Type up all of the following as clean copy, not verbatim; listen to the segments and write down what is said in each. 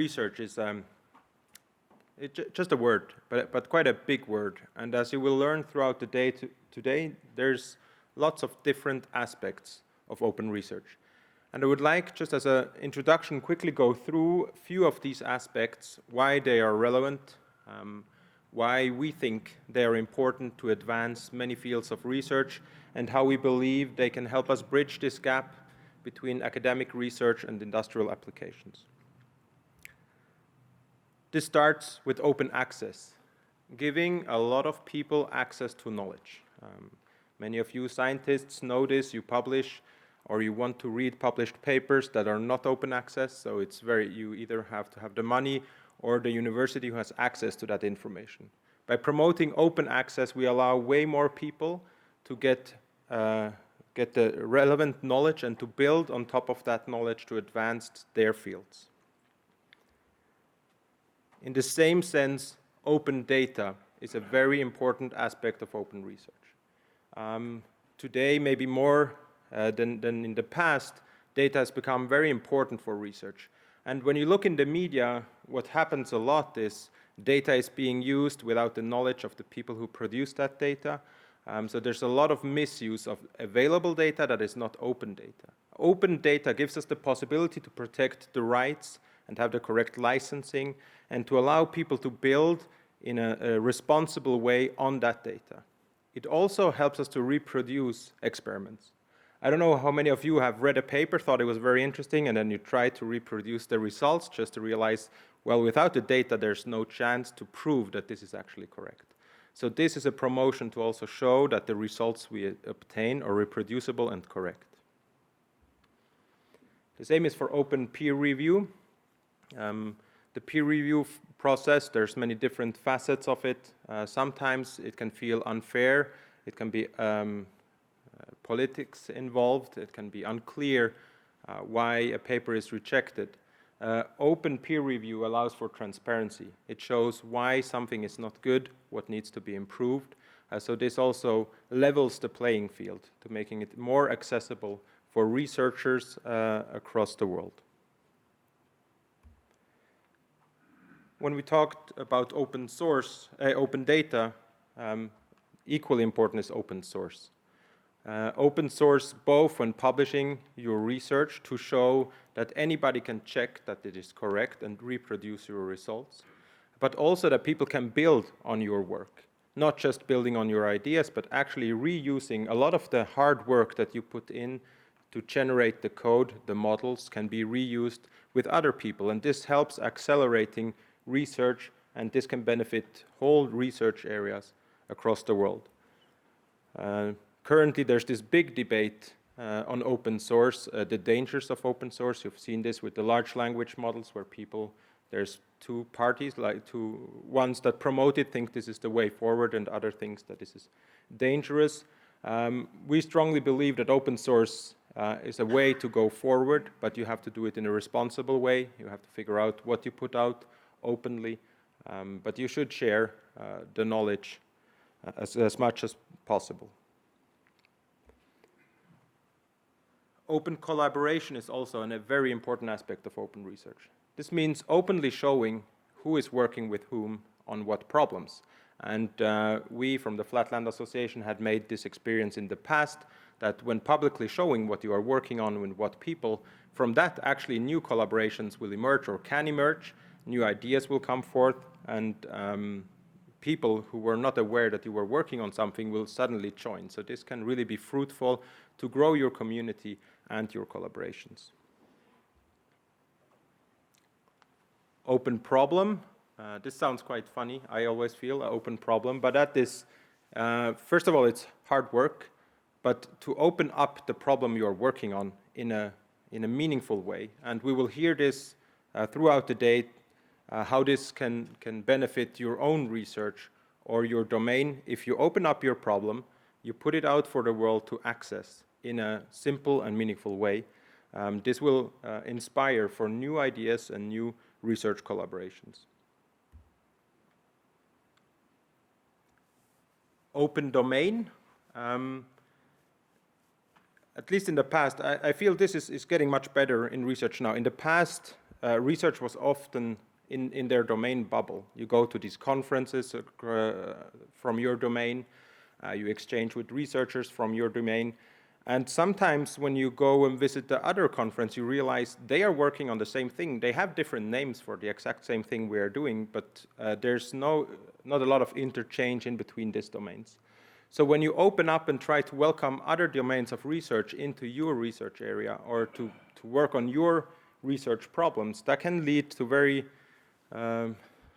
research is just a word, but quite a big word. And as you will learn throughout the day today, there's lots of different aspects of open research. And I would like, just as an introduction, quickly go through a few of these aspects, why they are relevant, why we think they are important to advance many fields of research, and how we believe they can help us bridge this gap between academic research and industrial applications. This starts with open access, giving a lot of people access to knowledge. Many of you scientists know this, you publish or you want to read published papers that are not open access, so you either have to have the money or the university who has access to that information. By promoting open access, we allow way more people to get the relevant knowledge and to build on top of that knowledge to advance their fields. In the same sense, open data is a very important aspect of open research. Today, maybe more than in the past, data has become very important for research. And when you look in the media, what happens a lot is data is being used without the knowledge of the people who produce that data. So there's a lot of misuse of available data that is not open data. Open data gives us the possibility to protect the rights and have the correct licensing and to allow people to build in a responsible way on that data. It also helps us to reproduce experiments. I don't know how many of you have read a paper, thought it was very interesting, and then you try to reproduce the results just to realize, well, without the data, there's no chance to prove that this is actually correct. So this is a promotion to also show that the results we obtain are reproducible and correct. The same is for open peer review. The peer review process, there's many different facets of it. Sometimes it can feel unfair. It can be politics involved. It can be unclear why a paper is rejected. Open peer review allows for transparency. It shows why something is not good, what needs to be improved. So this also levels the playing field to making it more accessible for researchers across the world. When we talked about open source, open data, equally important is open source. Open source both when publishing your research to show that anybody can check that it is correct and reproduce your results, but also that people can build on your work, not just building on your ideas, but actually reusing a lot of the hard work that you put in to generate the code, the models can be reused with other people, and this helps accelerating research, and this can benefit whole research areas across the world. Currently, there's this big debate on open source, the dangers of open source. You've seen this with the large language models where there's two parties, like two ones that promote it, think this is the way forward, and other things that this is dangerous. We strongly believe that open source is a way to go forward, but you have to do it in a responsible way. You have to figure out what you put out openly, but you should share the knowledge as much as possible. Open collaboration is also a very important aspect of open research. This means openly showing who is working with whom on what problems. And we from the Flatland Association had made this experience in the past, that when publicly showing what you are working on with what people, from that actually new collaborations will emerge or can emerge, new ideas will come forth, and people who were not aware that you were working on something will suddenly join. So this can really be fruitful to grow your community and your collaborations. Open problem. This sounds quite funny, I always feel, an open problem, but that is, first of all, it's hard work, but to open up the problem you're working on in a meaningful way, and we will hear this throughout the day, how this can benefit your own research or your domain. If you open up your problem, you put it out for the world to access in a simple and meaningful way. This will inspire for new ideas and new research collaborations. Open domain. At least in the past, I feel this is getting much better in research now. In the past, research was often in their domain bubble. You go to these conferences from your domain, you exchange with researchers from your domain, and sometimes when you go and visit the other conference, you realize they are working on the same thing. They have different names for the exact same thing we are doing, but there's not a lot of interchange in between these domains. So when you open up and try to welcome other domains of research into your research area or to work on your research problems, that can lead to very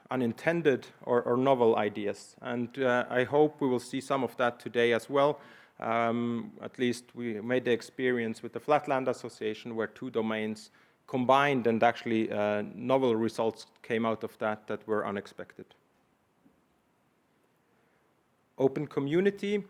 unintended or novel ideas. And I hope we will see some of that today as well. At least we made the experience with the Flatland Association where two domains combined and actually novel results came out of that were unexpected. Open community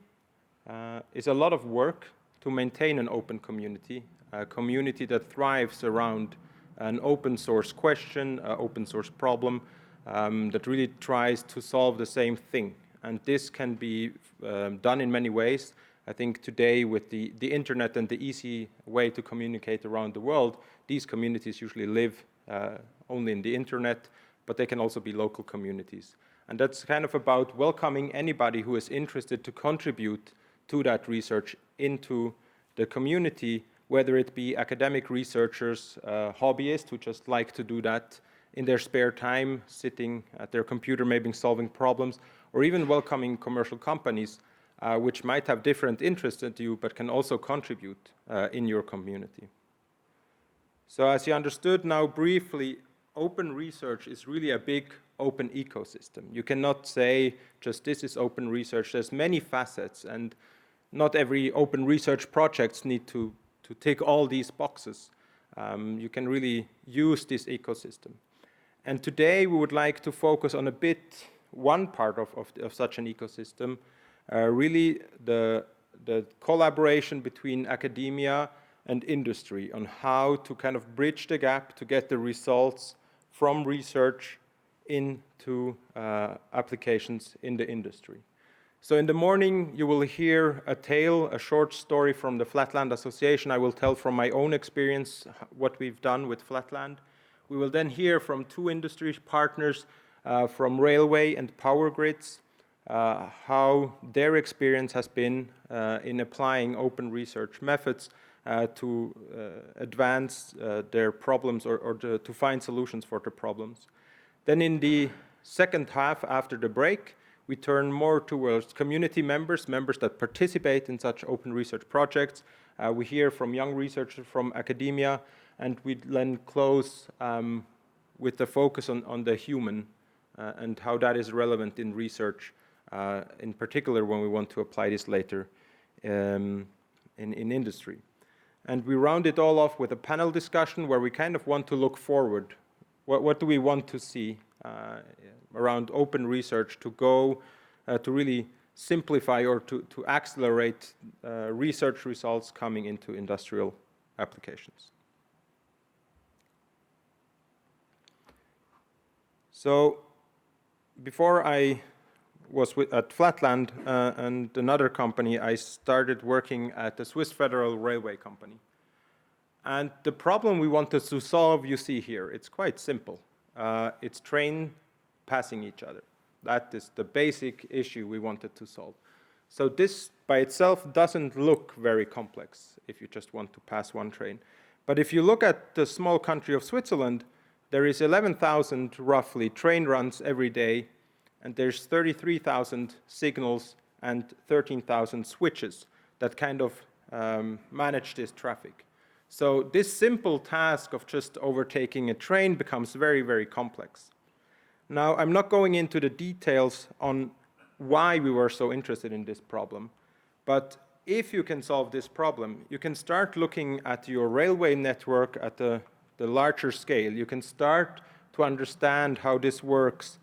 is a lot of work to maintain an open community, a community that thrives around an open source question, an open source problem that really tries to solve the same thing. And this can be done in many ways. I think today with the internet and the easy way to communicate around the world, these communities usually live only in the internet, but they can also be local communities. And that's kind of about welcoming anybody who is interested to contribute to that research into the community, whether it be academic researchers, hobbyists who just like to do that in their spare time, sitting at their computer, maybe solving problems, or even welcoming commercial companies which might have different interests than you, but can also contribute in your community. So as you understood now briefly, open research is really a big open ecosystem. You cannot say just this is open research. There's many facets, and not every open research projects need to tick all these boxes. You can really use this ecosystem. And today we would like to focus on one part of such an ecosystem, really the collaboration between academia and industry on how to kind of bridge the gap to get the results from research into applications in the industry. So in the morning, you will hear a short story from the Flatland Association. I will tell from my own experience what we've done with Flatland. We will then hear from two industry partners from railway and power grids, how their experience has been in applying open research methods to advance their problems or to find solutions for the problems. Then in the second half, after the break, we turn more towards community members that participate in such open research projects. We hear from young researchers from academia, and we then close with the focus on the human and how that is relevant in research, in particular when we want to apply this later in industry. And we round it all off with a panel discussion where we kind of want to look forward. What do we want to see around open research to go to really simplify or to accelerate research results coming into industrial applications? So before I was at Flatland and another company, I started working at the Swiss Federal Railway Company. And the problem we wanted to solve, you see here, it's quite simple. It's train passing each other. That is the basic issue we wanted to solve. So this by itself doesn't look very complex if you just want to pass one train. But if you look at the small country of Switzerland, there is 11,000 roughly train runs every day, and there's 33,000 signals and 13,000 switches that kind of manage this traffic. So this simple task of just overtaking a train becomes very, very complex. Now, I'm not going into the details on why we were so interested in this problem, but if you can solve this problem, you can start looking at your railway network at the larger scale. You can start to understand how this works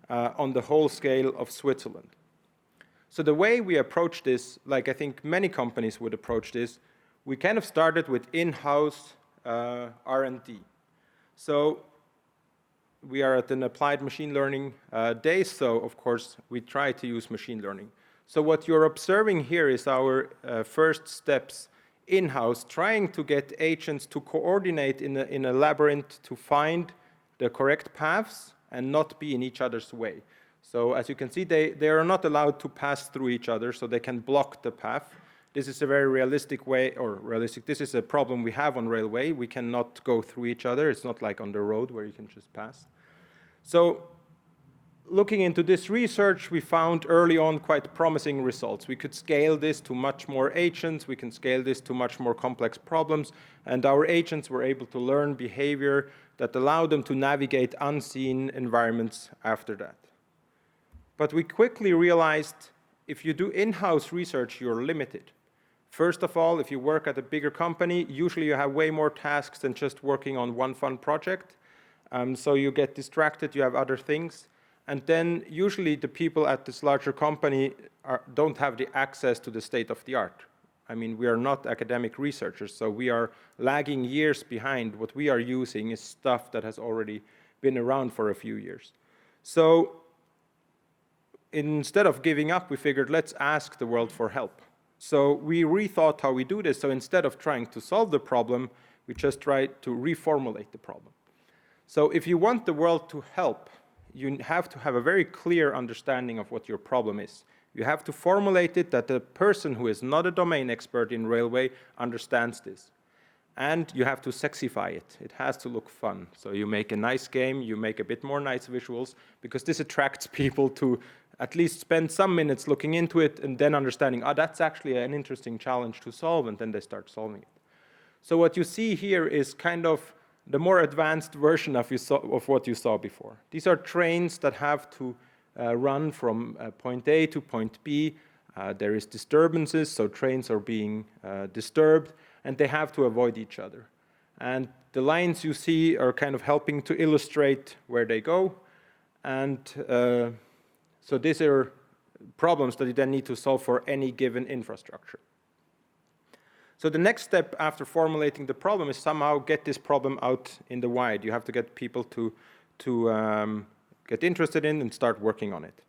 on the whole scale of Switzerland. So the way we approach this, like I think many companies would approach this, we kind of started with in-house R&D. So we are at an applied machine learning day, so of course we try to use machine learning. So what you're observing here is our first steps in-house, trying to get agents to coordinate in a labyrinth to find the correct paths and not be in each other's way. So as you can see, they are not allowed to pass through each other, so they can block the path. This is a very realistic way, this is a problem we have on railway. We cannot go through each other. It's not like on the road where you can just pass. So looking into this research, we found early on quite promising results. We could scale this to much more agents. We can scale this to much more complex problems. And our agents were able to learn behavior that allowed them to navigate unseen environments after that. But we quickly realized if you do in-house research, you're limited. First of all, if you work at a bigger company, usually you have way more tasks than just working on one fun project. So you get distracted, you have other things. And then usually the people at this larger company don't have the access to the state of the art. I mean, we are not academic researchers, so we are lagging years behind. What we are using is stuff that has already been around for a few years. So instead of giving up, we figured, let's ask the world for help. So we rethought how we do this. So instead of trying to solve the problem, we just tried to reformulate the problem. So if you want the world to help, you have to have a very clear understanding of what your problem is. You have to formulate it that the person who is not a domain expert in railway understands this. And you have to sexify it. It has to look fun. So you make a nice game, you make a bit more nice visuals, because this attracts people to at least spend some minutes looking into it and then understanding, oh, that's actually an interesting challenge to solve, and then they start solving it. So what you see here is kind of the more advanced version of what you saw before. These are trains that have to run from point A to point B. There is disturbances, so trains are being disturbed, and they have to avoid each other. And the lines you see are kind of helping to illustrate where they go. And so these are problems that you then need to solve for any given infrastructure. So the next step after formulating the problem is somehow get this problem out in the wild. You have to get people to get interested in and start working on it.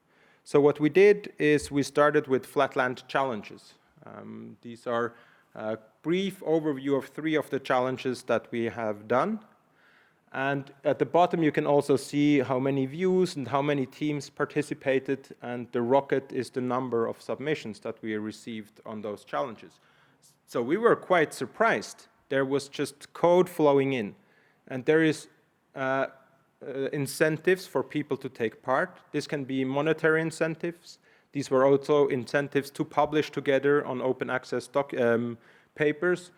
So what we did is we started with Flatland challenges. These are a brief overview of 3 of the challenges that we have done. And at the bottom, you can also see how many views and how many teams participated. And the rocket is the number of submissions that we received on those challenges. So we were quite surprised. There was just code flowing in. And there is incentives for people to take part. This can be monetary incentives. These were also incentives to publish together on open access papers.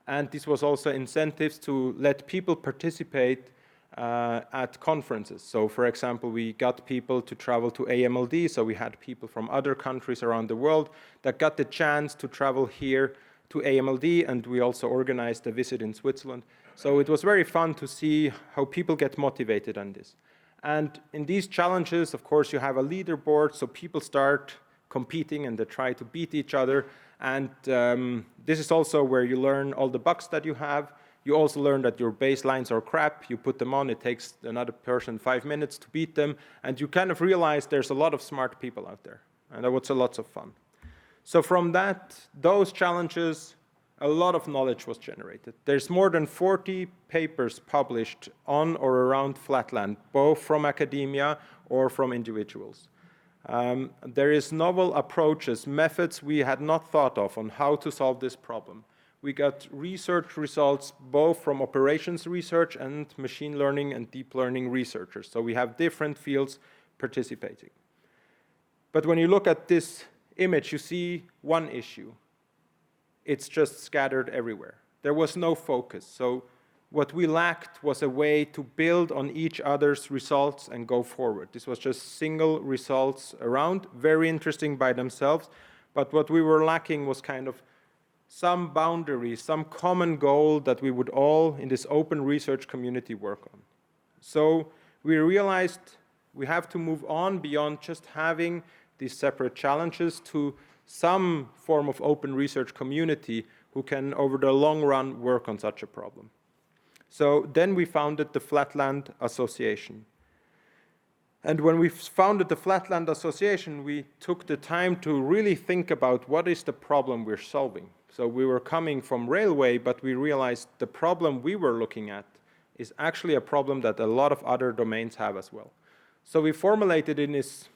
And this was also incentives to let people participate at conferences. So for example, we got people to travel to AMLD. So we had people from other countries around the world that got the chance to travel here to AMLD, and we also organized a visit in Switzerland. So it was very fun to see how people get motivated on this. And in these challenges, of course, you have a leaderboard, so people start competing and they try to beat each other. And this is also where you learn all the bugs that you have. You also learn that your baselines are crap. You put them on, it takes another person 5 minutes to beat them. And you kind of realize there's a lot of smart people out there. And that was lots of fun. So from those challenges, a lot of knowledge was generated. There's more than 40 papers published on or around Flatland, both from academia or from individuals. There is novel approaches, methods we had not thought of on how to solve this problem. We got research results both from operations research and machine learning and deep learning researchers. So we have different fields participating. But when you look at this image, you see one issue. It's just scattered everywhere. There was no focus. So what we lacked was a way to build on each other's results and go forward. This was just single results around, very interesting by themselves. But what we were lacking was kind of some boundary, some common goal that we would all in this open research community work on. So we realized we have to move on beyond just having these separate challenges to some form of open research community who can, over the long run, work on such a problem. So then we founded the Flatland Association. And when we founded the Flatland Association, we took the time to really think about what is the problem we're solving. So we were coming from railway, but we realized the problem we were looking at is actually a problem that a lot of other domains have as well. So we formulated in this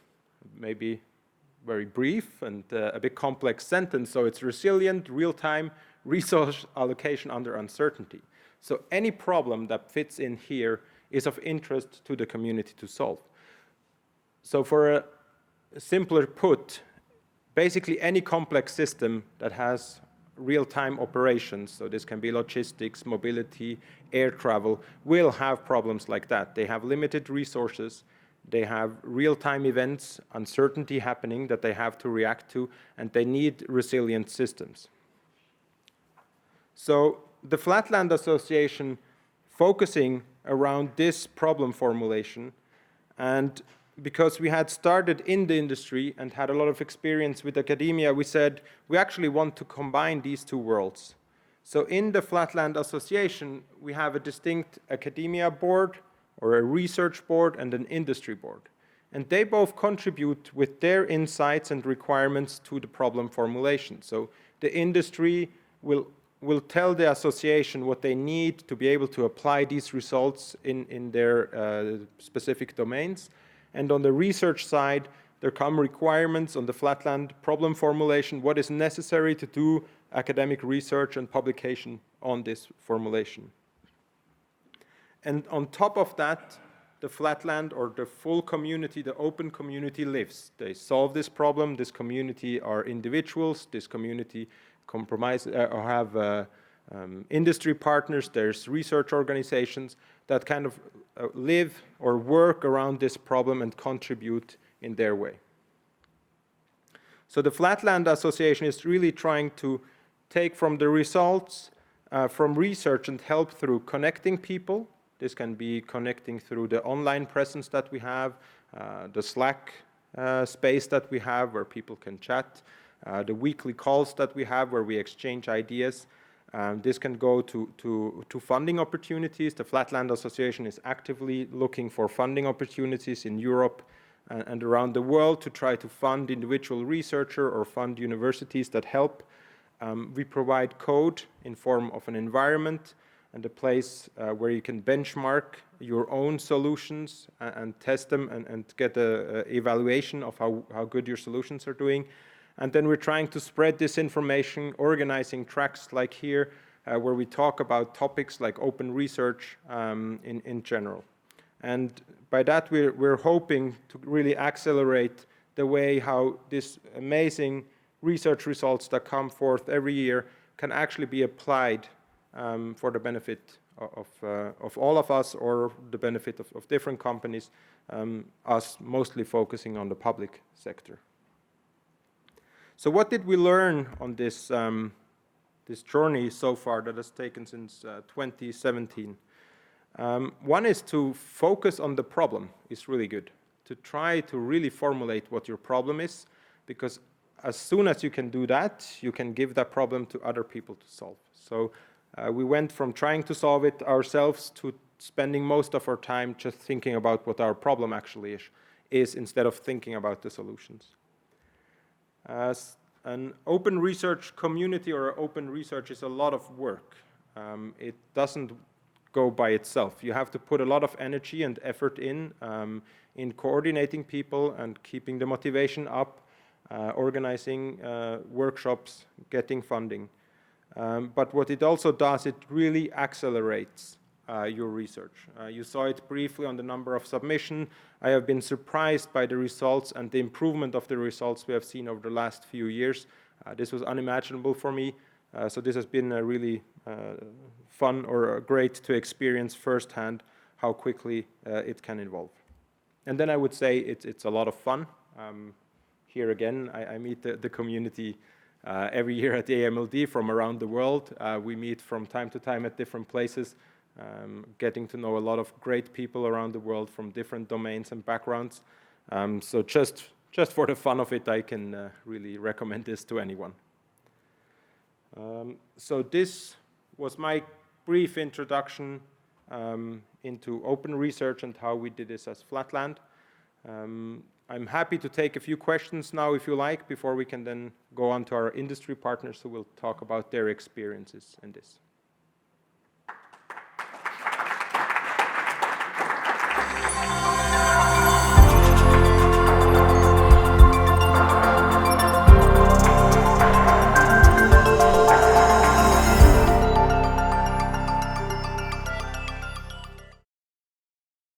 maybe very brief and a bit complex sentence. So it's resilient, real-time, resource allocation under uncertainty. So any problem that fits in here is of interest to the community to solve. So for a simpler put, basically any complex system that has real-time operations, so this can be logistics, mobility, air travel, will have problems like that. They have limited resources, they have real-time events, uncertainty happening that they have to react to, and they need resilient systems. So the Flatland Association focusing around this problem formulation, and because we had started in the industry and had a lot of experience with academia, we said we actually want to combine these two worlds. So in the Flatland Association, we have a distinct academia board or a research board and an industry board. And they both contribute with their insights and requirements to the problem formulation. So the industry will tell the association what they need to be able to apply these results in their specific domains. And on the research side, there come requirements on the Flatland problem formulation, what is necessary to do academic research and publication on this formulation. And on top of that, the Flatland or the full community, the open community lives. They solve this problem. This community are individuals. This community or have industry partners. There's research organizations that kind of live or work around this problem and contribute in their way. So the Flatland Association is really trying to take from the results from research and help through connecting people. This can be connecting through the online presence that we have, the Slack space that we have where people can chat, the weekly calls that we have where we exchange ideas. This can go to funding opportunities. The Flatland Association is actively looking for funding opportunities in Europe and around the world to try to fund individual researcher or fund universities that help. We provide code in form of an environment and a place where you can benchmark your own solutions and test them and get an evaluation of how good your solutions are doing. And then we're trying to spread this information, organizing tracks like here, where we talk about topics like open research in general. And by that, we're hoping to really accelerate the way how this amazing research results that come forth every year can actually be applied for the benefit of all of us or the benefit of different companies, us mostly focusing on the public sector. So what did we learn on this, this journey so far that has taken since 2017? One is to focus on the problem is really good. To try to really formulate what your problem is, because as soon as you can do that, you can give that problem to other people to solve. So we went from trying to solve it ourselves to spending most of our time just thinking about what our problem actually is instead of thinking about the solutions. As an open research community or open research is a lot of work. It doesn't go by itself. You have to put a lot of energy and effort in coordinating people and keeping the motivation up, organizing workshops, getting funding. But what it also does, it really accelerates your research. You saw it briefly on the number of submissions. I have been surprised by the results and the improvement of the results we have seen over the last few years. This was unimaginable for me. So this has been a really fun or great to experience firsthand how quickly it can evolve. And then I would say it's a lot of fun. Here again, I meet the community every year at the AMLD from around the world. We meet from time to time at different places, getting to know a lot of great people around the world from different domains and backgrounds. So just for the fun of it, I can really recommend this to anyone. So this was my brief introduction into open research and how we did this as Flatland. I'm happy to take a few questions now if you like, before we can then go on to our industry partners who will talk about their experiences in this.